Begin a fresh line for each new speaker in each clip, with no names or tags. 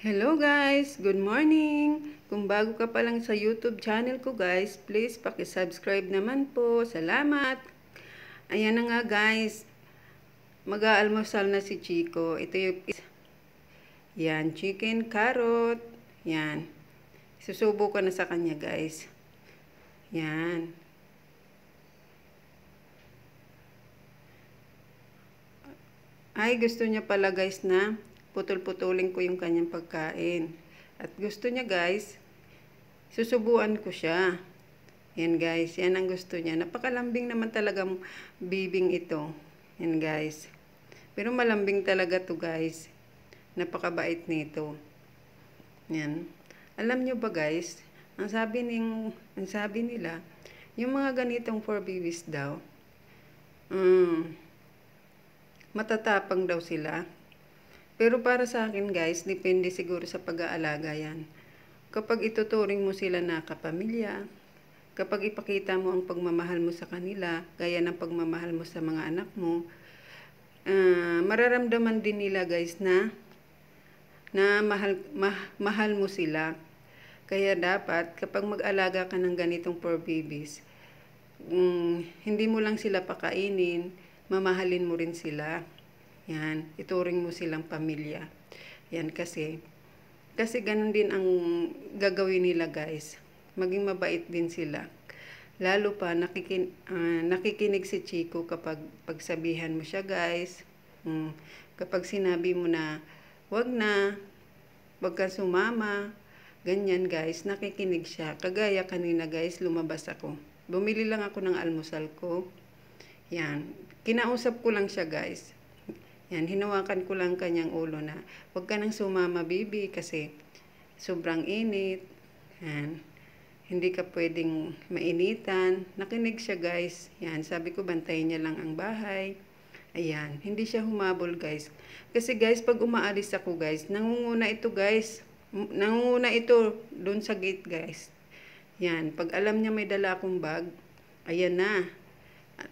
Hello guys! Good morning! Kung bago ka pa lang sa YouTube channel ko guys, please paki-subscribe naman po. Salamat! Ayan na nga guys, mag-aalmusal na si Chico. Ito yung yan, chicken, carrot. Yan. Susubo ko na sa kanya guys. Yan. Ay, gusto niya pala guys na putol-putulin ko yung kanyang pagkain. At gusto niya guys, susubuan ko siya. Yan guys, yan ang gusto niya. Napakalambing naman talagang bibing ito. Yan guys. Pero malambing talaga to guys. Napakabait nito. Yan. Alam nyo ba guys, ang sabi nila, yung mga ganitong 4 babies daw, matatapang daw sila. Pero para sa akin guys, depende siguro sa pag-aalaga yan. Kapag ituturing mo sila na kapamilya, kapag ipakita mo ang pagmamahal mo sa kanila, gaya ng pagmamahal mo sa mga anak mo, mararamdaman din nila guys na mahal mo sila. Kaya dapat kapag mag-alaga ka ng ganitong 4 babies, hindi mo lang sila pakainin, mamahalin mo rin sila. Yan, ituring mo silang pamilya. Yan kasi ganun din ang gagawin nila guys. Maging mabait din sila. Lalo pa nakikinig si Chico kapag pagsabihan mo siya guys. Kapag sinabi mo na wag kang sumama, ganyan guys, nakikinig siya. Kagaya kanina guys, lumabas ako. Bumili lang ako ng almusal ko. Yan, kinausap ko lang siya guys. Yan, hinawakan ko lang kanyang ulo na wag ka nang sumama baby kasi sobrang init. Yan, hindi ka pwedeng mainitan. Nakinig siya guys. Yan, sabi ko bantayin niya lang ang bahay. Ayan, hindi siya humabol guys. Kasi guys, pag umaalis ako guys, nangunguna ito guys. Nangunguna ito doon sa gate guys. Yan, pag alam niya may dala akong bag, ayan na.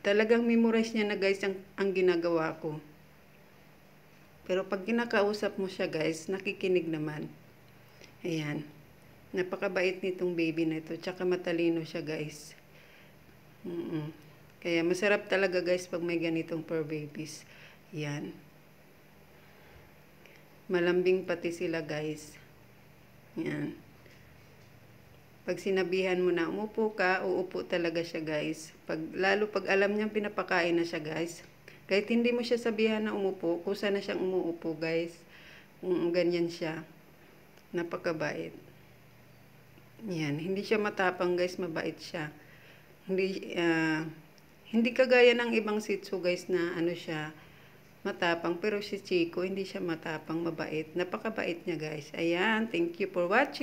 Talagang memorize niya na guys ang ginagawa ko. Pero pag kinakausap mo siya guys, nakikinig naman. Ayan. Napakabait nitong baby na ito. Tsaka matalino siya guys. Kaya masarap talaga guys pag may ganitong 4 babies. Ayan. Malambing pati sila guys. Ayan. Pag sinabihan mo na umupo ka, uupo talaga siya guys. Lalo pag alam niyang pinapakain na siya guys. Kahit hindi mo siya sabihan na umupo, kusa na siyang umuupo guys. Ganyan siya. Napakabait. Yan, hindi siya matapang guys, mabait siya. Hindi kagaya ng ibang Shih Tzu guys na ano siya, matapang. Pero si Chico, hindi siya matapang, mabait. Napakabait niya guys. Ayan, thank you for watching.